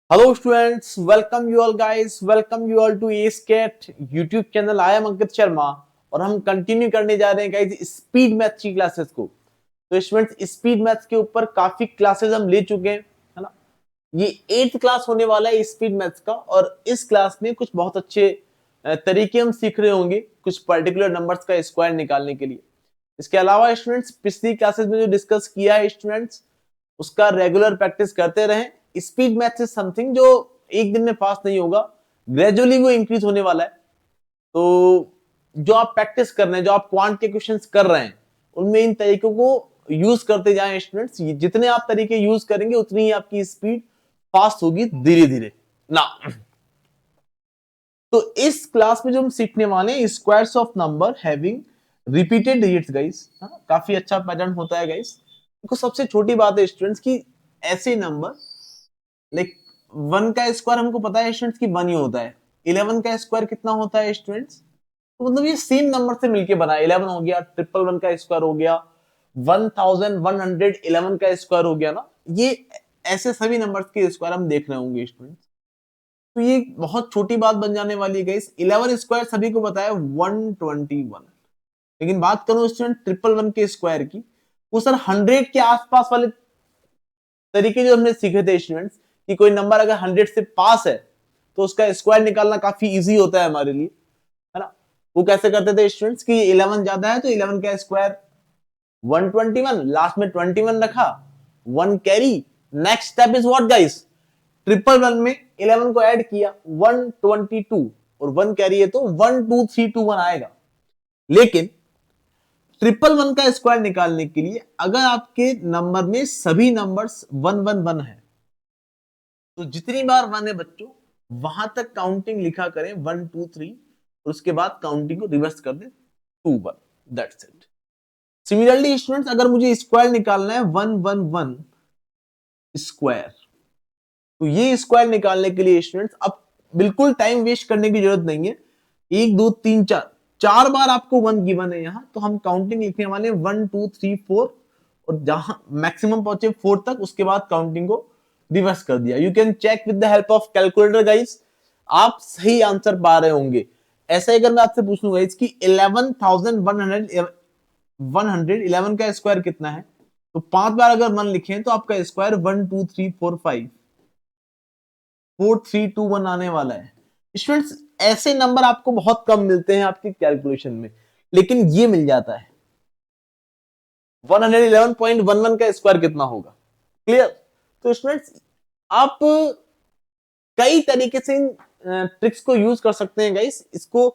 Hello students, welcome you all guys, welcome you all to ASCAT YouTube channel. I am Ankit Sharma और हम continue करने जा रहे हैं गाइस स्पीड मैथ की क्लासेस को। तो स्टूडेंट्स स्पीड मैथ के ऊपर काफी क्लासेस हम ले चुके हैं, है ना। ये 8th क्लास होने वाला है स्पीड मैथ का और इस क्लास में कुछ बहुत अच्छे तरीके हम सीख रहे होंगे कुछ पर्टिकुलर नंबर्स का स्क्वायर निकालने के लिए। इसके अलावा स्टूडेंट्स पिछली क्लासेस में जो डिस्कस किया है स्टूडेंट्स उसका रेगुलर प्रैक्टिस करते रहें। स्पीड मैथ इज समथिंग जो एक दिन में पास नहीं होगा, ग्रेजुअली वो इंक्रीज होने वाला है। तो जो आप प्रैक्टिस कर रहे हैं, जो आप क्वांट के क्वेश्चंस कर रहे हैं, उनमें इन तरीकों को यूज करते जाएं स्टूडेंट्स। जितने आप तरीके यूज करेंगे उतनी ही आपकी स्पीड फास्ट होगी धीरे धीरे ना। तो इस क्लास में जो हम सीखने वाले हैं squares of number having repeated digits guys, काफी अच्छा पैटर्न होता है गाइस। देखो सबसे छोटी बात है स्टूडेंट्स की ऐसे नंबर लाइक 1 का स्क्वायर हमको पता है स्टूडेंट्स की 1 ही होता है। 11 का स्क्वायर कितना होता है स्टूडेंट्स? तो मतलब ये सेम नंबर से मिलके बना है। 11 हो गया, 111 का स्क्वायर हो गया, 1111 का स्क्वायर हो गया ना। ये ऐसे सभी नंबर्स के स्क्वायर हम देख रहे होंगे स्टूडेंट्स। तो ये बहुत छोटी बात बन जाने वाली है गाइस। 11 स्क्वायर सभी को पता है 121, लेकिन बात करूं स्टूडेंट 111 के स्क्वायर की, वो सर 100 के आसपास वाले तरीके जो हमने सीखे थे स्टूडेंट्स कि कोई नंबर अगर 100 से पास है तो उसका स्क्वायर निकालना काफी इजी होता है हमारे लिए, है ना। वो कैसे करते थे स्टूडेंट्स कि 11 ज्यादा है तो 11 का स्क्वायर 121, लास्ट में 21 रखा, 1 carry. Next step is what guys? 111 में 11 को ऐड किया 122 और 1 कैरी है तो 12321 आएगा। लेकिन 111 का स्क्वायर निकालने के लिए अगर आपके नंबर में सभी नंबर्स 111 है तो जितनी बार 1 है बच्चों वहां तक काउंटिंग लिखा करें 1 2 3 और उसके बाद काउंटिंग को रिवर्स कर दें 2 1, दैट्स इट। सिमिलरली स्टूडेंट्स अगर मुझे स्क्वायर निकालना है 111 स्क्वायर, तो ये स्क्वायर निकालने के लिए स्टूडेंट्स अब बिल्कुल टाइम वेस्ट करने की जरूरत नहीं है। 1 2 3 4 चार बार आपको 1 गिवन है यहां, तो हम काउंटिंग लिखने वाले हैं 1 2 3 4 और जहां मैक्सिमम पहुंचे 4 तक उसके बाद काउंटिंग को रिवर्स कर दिया। You can check with the help of calculator guys, आप सही आंसर पा रहे होंगे। ऐसा ही अगर मैं आपसे पूछ लूंगा इसकी 11,111 का स्क्वायर कितना है, तो 5 बार अगर 1 लिखें तो आपका स्क्वायर 1 2 3 4 5 4 3 2 1 आने वाला है। स्टूडेंट्स ऐसे नंबर आपको बहुत कम मिलते हैं आपकी कैलकुलेशन में, लेकिन ये मिल जाता है। 111.11 का स्क्वायर कितना होगा? क्लियर? तो स्टूडेंट्स आप कई तरीके से इन ट्रिक्स को यूज कर सकते हैं गाइस। इसको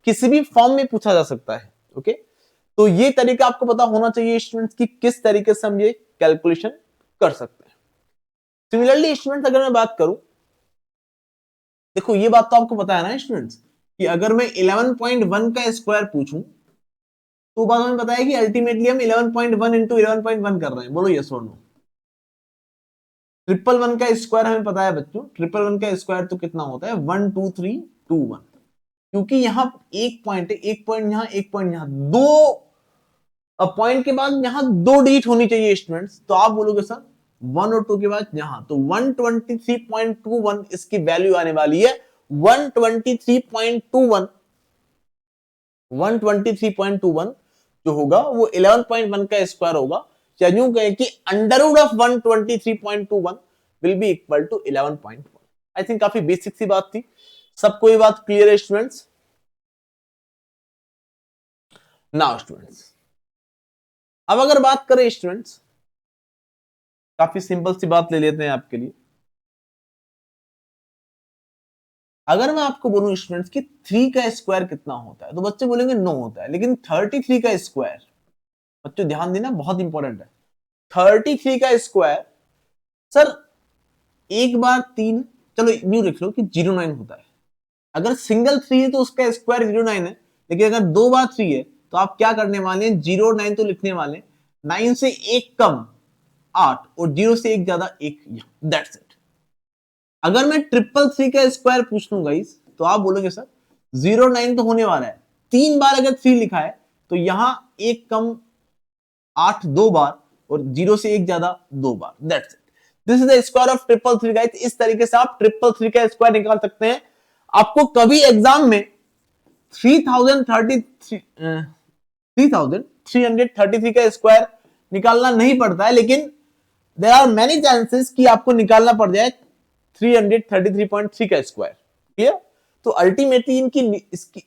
किसी भी फॉर्म में पूछा जा सकता है। ओके, तो ये तरीका आपको पता होना चाहिए स्टूडेंट्स की किस तरीके से हम ये कैलकुलेशन कर सकते हैं। सिमिलरली स्टूडेंट्स अगर मैं बात करूं, देखो ये बात तो आपको पता है ना स्टूडेंट्स कि अगर मैं 11.1 का स्क्वायर पूछूं तो बात हमें पता है कि अल्टीमेटली हम 11.1 इंटू 11.1 कर रहे हैं। बोलो यस और नो। 111 का स्क्वायर हमें पता है बच्चों, 111 का स्क्वायर तो कितना होता है 1 2 3 2 1। क्योंकि यहां एक पॉइंट है, एक पॉइंट यहां, एक पॉइंट यहां, दो पॉइंट के बाद यहां 2 डिजिट होनी चाहिए स्टूडेंट्स। तो आप बोलोगे सर 1 और 2 के बाद यहां, तो 123.21 इसकी वैल्यू आने वाली है। 123.21 123.21 जो होगा वो 11.1 का स्क्वायर होगा, या यूं कहें कि under root of 123.21 will be equal to 11.1। I think काफी बेसिक सी बात थी, सबको ये बात क्लियर है स्टूडेंट्स? नाउ स्टूडेंट्स अब अगर बात करें स्टूडेंट्स, काफी सिंपल सी बात ले लेते हैं आपके लिए। अगर मैं आपको बोलूं स्टूडेंट्स कि 3 का स्क्वायर कितना होता है, तो बच्चे बोलेंगे 9 होता है, लेकिन 33 का स्क्वायर, बच्चों ध्यान देना बहुत इंपॉर्टेंट है। 33 का स्क्वायर सर एक बार 3, चलो न्यू लिख लो कि 09 होता है। अगर सिंगल 3 है तो उसका स्क्वायर 09 है, लेकिन अगर 2 बार 3 है तो आप क्या करने वाले हैं 09 तो लिखने वाले, 9 से 1 कम 8 और 0 से 1 ज्यादा 1, दैट्स इट। अगर मैं 333 का स्क्वायर पूछ लूं गाइस तो आप बोलोगे सर 09 तो होने वाला है, 3 बार अगर 3 लिखा है तो यहां 1 कम 8 2 बार और 0 से 1 ज्यादा 2 बार, that's it. This is the square of triple three guys. इस तरीके से आप ट्रिपल थ्री का स्क्वायर निकाल सकते हैं। आपको कभी एग्जाम में 3333 का स्क्वायर निकालना नहीं पड़ता है, लेकिन देयर आर मेनी चांसेस कि आपको निकालना पड़ जाए 333.3 का स्क्वायर। क्लियर? तो अल्टीमेटली इनकी इसकी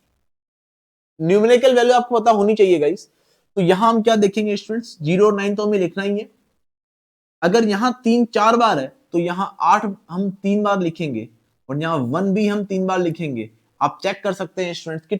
न्यूमेरिकल वैल्यू आपको पता होनी चाहिए गाइस। तो यहां हम क्या देखेंगे स्टूडेंट्स, 0 और 9 तो हमें लिखना ही है। अगर यहां 3 4 बार है तो यहां 8 हम 3 बार लिखेंगे और यहां 1 भी हम 3 बार लिखेंगे। आप चेक कर सकते हैं स्टूडेंट्स कि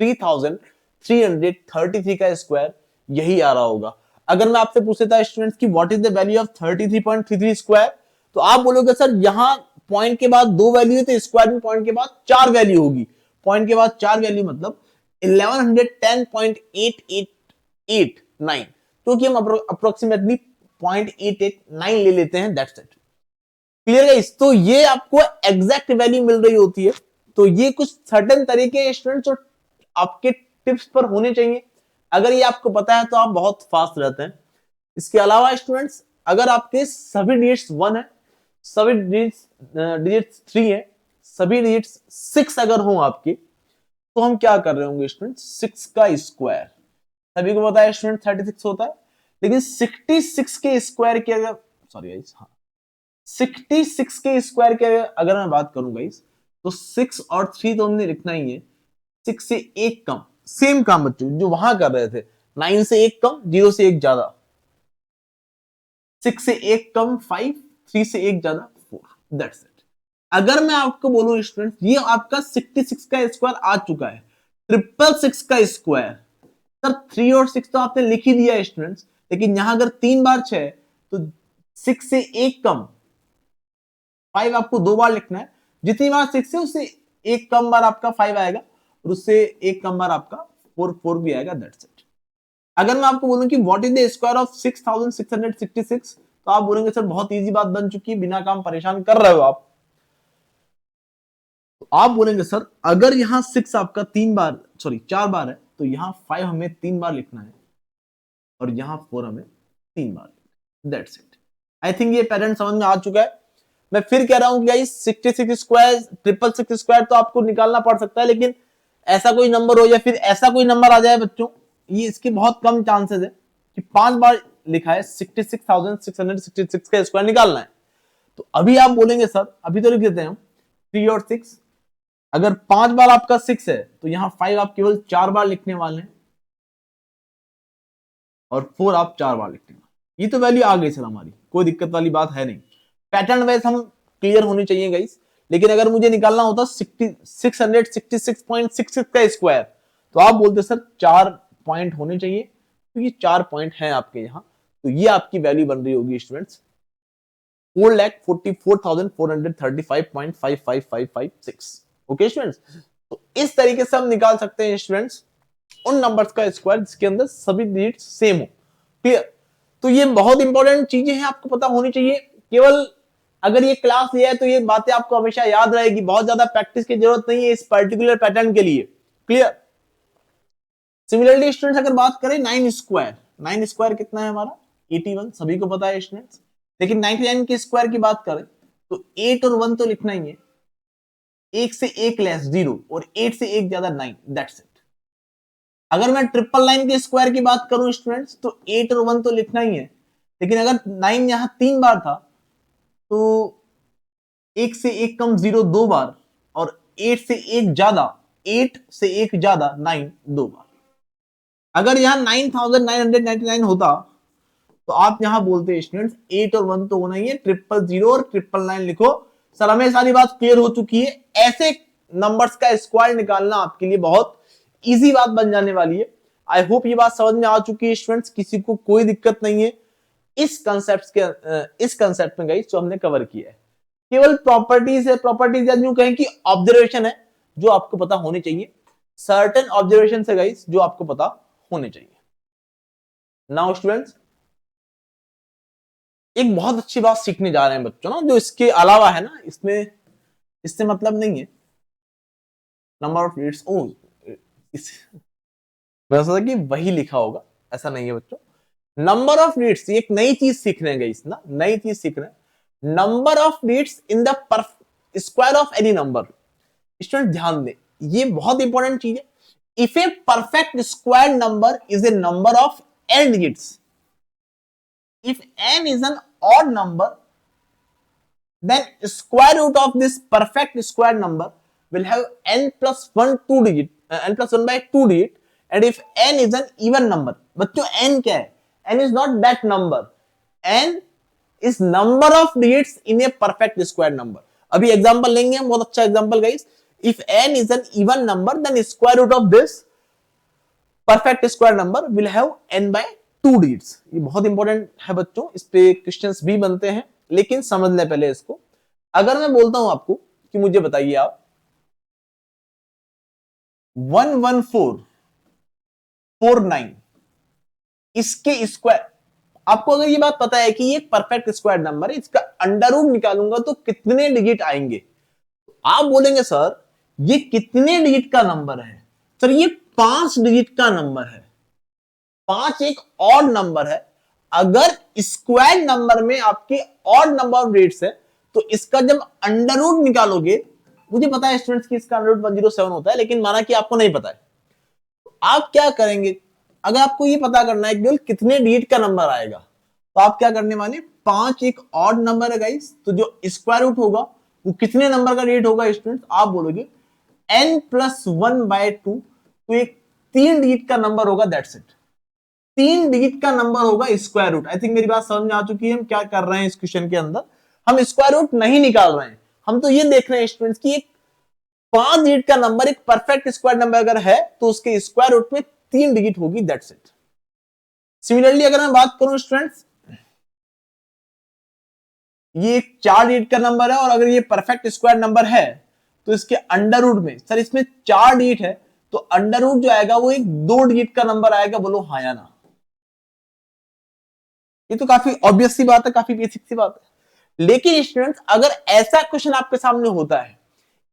3333 का स्क्वायर यही आ रहा होगा। अगर मैं आपसे पूछता था स्टूडेंट्स की what is the value of 33.33 square, तो आप बोलोगे सर यहां पॉइंट के बाद 2 वैल्यू है तो स्क्वायर में पॉइंट के बाद 4 वैल्यू होगी। पॉइंट के बाद 4 वैल्यू मतलब 1110.8889, क्योंकि हम अप्रोक्सीमेटली 0.889 ले लेते हैं, दैट्स इट। Clear guys? तो ये आपको एग्जैक्ट वैल्यू मिल रही होती है। तो ये कुछ सर्टेन तरीके स्टूडेंट्स और आपके टिप्स पर होने चाहिए। अगर ये आपको पता है तो आप बहुत फास्ट रहते हैं। इसके अलावा स्टूडेंट्स अगर आपके सभी डिजिट्स 1 है, सभी डिजिट्स 3 है, सभी डिजिट्स 6 अगर हो आपके, तो हम क्या कर रहे होंगे स्टूडेंट, 6 का स्क्वायर। सभी को पता है स्टूडेंट 36 होता है, लेकिन 66 के स्क्वायर की अगर 66 के स्क्वायर के अगर मैं बात करूं गाइस, तो 6 और 3 तो हमने लिखना ही है। 6 से 1 कम, सेम काम बच्चों जो वहां कर रहे थे। 9 से 1 कम, 0 से 1 ज्यादा, 6 से 1 कम 5, 3 से 1 ज्यादा 4, दैट्स इट। अगर मैं आपको बोलूं स्टूडेंट ये आपका 66 का स्क्वायर आ चुका है, 666 का स्क्वायर। सर 3 और 6 तो आपने लिख ही दिया स्टूडेंट्स, लेकिन यहां अगर 3 बार 6 है तो 6 से 1 कम 5 आपको 2 बार लिखना है। जितनी बार 6 है उससे 1 कम बार आपका 5 आएगा और उससे 1 कम बार आपका 4 भी आएगा, दैट्स इट। अगर मैं आपको बोलूं कि what is the square of 6666, तो आप बोलेंगे सर बहुत इजी बात बन चुकी है, बिना काम परेशान कर रहे हो आप। तो आप बोलेंगे सर अगर यहां 6 आपका 4 बार है तो यहां 5 हमें 3 बार लिखना है और यहां 4 हमें 3 बार, दैट्स इट। आई थिंक ये पैटर्न समझ में आ चुका है। मैं फिर कह रहा हूं गाइस 66 स्क्वायर 666 स्क्वायर तो आपको निकालना पड़ सकता है, लेकिन ऐसा कोई नंबर हो या फिर ऐसा कोई नंबर आ जाए बच्चों, ये इसके बहुत कम चांसेस है कि 5 बार लिखा है 66,666 का स्क्वायर निकालना है। तो अभी आप बोलेंगे सर अभी तो लिख देते हैं हम 3 और 6, अगर 5 बार आपका 6 है तो यहां 5 आप केवल 4 बार लिखने वाले हैं और 4 आप 4 बार लिखने वाले। ये तो वैल्यू आ गई सर हमारी, कोई दिक्कत वाली बात है नहीं। पैटर्न वाइज हम क्लियर होने चाहिए गाइस। लेकिन अगर मुझे निकालना होता 666.66 का स्क्वायर, तो आप बोलते सर 4 पॉइंट होने चाहिए, तो ये 4 पॉइंट है आपके यहाँ। तो ये आपकी वैल्यू बन रही होगी स्टूडेंट्स 4,44,435.555556। ओके स्टूडेंट्स, तो इस तरीके से हम निकाल सकते हैं स्टूडेंट्स उन नंबर्स का स्क्वायर जिसके अंदर सभी डिजिट सेम हो। क्लियर? तो ये बहुत इंपॉर्टेंट चीजें हैं, आपको पता होनी चाहिए। केवल अगर ये क्लास लिया है तो ये बातें आपको हमेशा याद रहेगी, बहुत ज्यादा प्रैक्टिस की जरूरत नहीं है इस पर्टिकुलर पैटर्न के लिए। क्लियर? सिमिलरली स्टूडेंट्स अगर बात करें 9 स्क्वायर कितना है हमारा 81, सभी को पता है स्टूडेंट्स। लेकिन 99 के स्क्वायर की बात करें तो 8 और 1 तो लिखना ही है, 1 से 1 लेस 0 और 8 से 1 ज्यादा 9, दैट्स इट। अगर मैं 999 के स्क्वायर की बात करूं स्टूडेंट्स तो 8 और 1 तो लिखना ही है, लेकिन अगर 9 यहां 3 बार था तो 1 से 1 कम 0 2 बार और 8 से 1 ज्यादा 8 से 1 ज्यादा 9 2 बार। अगर यहां 9999 होता तो आप यहां बोलते स्टूडेंट्स 8 और 1 तो होना ही है, 000 और 999 लिखो। सर हमें सारी बात क्लियर हो चुकी है। ऐसे नंबर्स का स्क्वायर निकालना आपके लिए बहुत इजी बात बन जाने वाली है। आई होप ये बात समझ में आ चुकी है स्टूडेंट्स, किसी को कोई दिक्कत नहीं है इस कंसेप्ट में गाइस जो हमने कवर किया है। केवल प्रॉपर्टीज है, प्रॉपर्टीज या यूं कहें कि ऑब्जर्वेशन है जो आपको पता होने चाहिए, सर्टेन ऑब्जर्वेशन है गाइस जो आपको पता होने चाहिए। नाउ स्टूडेंट्स एक बहुत अच्छी बात सीखने जा रहे हैं बच्चों ना, जो इसके अलावा है ना, इसमें इससे मतलब नहीं है नंबर ऑफ लीड्स। ओ वैसा कि वही लिखा होगा, ऐसा नहीं है बच्चों। नंबर ऑफ लीड्स एक नई चीज सीख रहे हैं गाइस ना, नई चीज सीख रहे हैं। Number of digits in the square of any number. Student ध्यान दें, ये बहुत इंपॉर्टेंट चीज है। If a perfect square number is A number of n digits, if n is an odd number, then square root of this perfect square number will have n plus 1 2 digit, n plus 1 by 2 digit. And if n is an even number, बच्चों n क्या है? n is not that number, n is number of digits in a perfect square number. अभी example लेंगे हम, बहुत अच्छा example guys. if n is an even number, then square root of this perfect square number will have n by 2 digits। ये बहुत important है बच्चों, इस पे क्वेश्चंस भी बनते हैं, लेकिन समझ ले पहले इसको। अगर मैं बोलता हूं आपको कि मुझे बताइए आप 11449 इसके स्क्वायर, आपको अगर ये बात पता है कि ये परफेक्ट स्क्वायर नंबर है, इसका अंडर रूट निकालूंगा तो कितने डिजिट आएंगे? आप बोलेंगे सर ये कितने डिजिट का नंबर है? सर ये 5 डिजिट का नंबर है। 5 एक ऑड नंबर है। अगर स्क्वायर नंबर में आपके ऑड नंबर ऑफ डिजिट्स है तो इसका जब अंडर रूट निकालोगे, मुझे पता है स्टूडेंट्स की इसका अंडर रूट 107 होता है, लेकिन माना कि आपको नहीं पता है, आप क्या करेंगे? अगर आपको ये पता करना है कि कितने डिजिट का नंबर आएगा, तो आप क्या करने वाले? 5 एक ऑड नंबर है गाइस, तो जो स्क्वायर रूट होगा वो कितने नंबर का डिजिट होगा स्टूडेंट्स? आप बोलोगे n प्लस 1 बाय 2, तो एक 3 डिजिट का नंबर होगा, दैट्स इट। 3 डिजिट का नंबर होगा स्क्वायर रूट। आई थिंक मेरी बात समझ में आ चुकी है हम क्या कर रहे हैं इस क्वेश्चन के अंदर। हम स्क्वायर रूट नहीं निकाल रहे हैं, हम तो ये देख रहे हैं स्टूडेंट्स कि एक 5 डिजिट का नंबर एक परफेक्ट स्क्वायर नंबर अगर है तो उसके स्क्वायर रूट में 3 डिजिट होगी, दैट्स इट। सिमिलरली अगर मैं बात करूं स्टूडेंट्स, ये एक 4 डिजिट का नंबर है और अगर ये परफेक्ट स्क्वायर नंबर है तो इसके अंडर रूट में, सर इसमें 4 डिजिट है तो अंडर रूट जो आएगा वो एक 2 डिजिट का नंबर आएगा। बोलो हाँ या ना? ये तो काफी ऑब्वियस सी बात है, काफी बेसिक सी बात है। लेकिन स्टूडेंट्स अगर ऐसा क्वेश्चन आपके सामने होता है,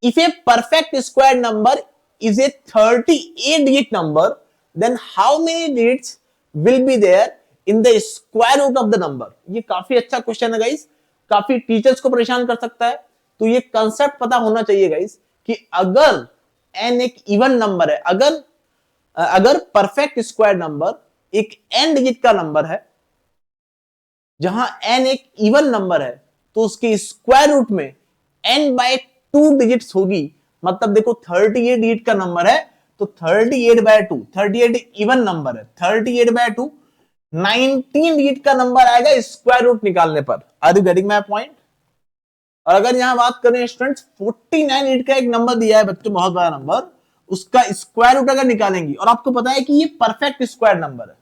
if a perfect square number is a 38 digit number, then how many digits will be there in the square root of the number? ये काफी अच्छा क्वेश्चन है गाइस, काफी टीचर्स को परेशान कर सकता है। तो ये कंसेप्ट पता होना चाहिए गाइस कि अगर n एक इवन नंबर है, अगर परफेक्ट स्क्वायर नंबर एक n डिजिट का नंबर है, जहां n एक इवन नंबर है, तो उसके स्क्वायर रूट में n बाय 2 डिजिट्स होगी। मतलब देखो 38 डिजिट का नंबर है तो 38 बाय 2, 38 इवन नंबर है, 38 बाय 2 19 डिजिट का नंबर आएगा स्क्वायर रूट निकालने पर। Are you getting my point? और अगर यहां बात करें स्टूडेंट्स 49 डिजिट का एक नंबर दिया है बच्चों, बहुत बड़ा नंबर, उसका स्क्वायर रूट अगर निकालेंगे, और आपको पता है कि ये परफेक्ट स्क्वायर नंबर है,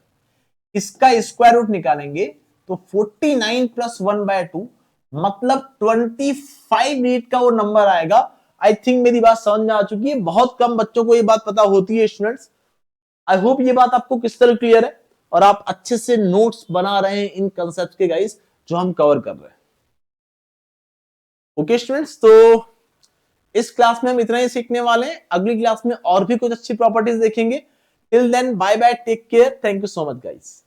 इसका स्क्वायर रूट निकालेंगे तो 49 प्लस 1 बाय 2 मतलब 25 डिजिट का वो नंबर आएगा। आई थिंक मेरी बात समझ में आ चुकी है। बहुत कम बच्चों को ये बात पता होती है स्टूडेंट्स। आई होप ये बात आपको किस तरह क्लियर है और आप अच्छे से नोट्स बना रहे हैं इन कंसेप्ट के गाइस जो हम कवर कर रहे हैं। ओके स्टूडेंट्स, तो इस क्लास में हम इतना ही सीखने वाले हैं। अगली क्लास में और भी कुछ अच्छी प्रॉपर्टीज देखेंगे। Till then bye bye, take care, thank you so much guys.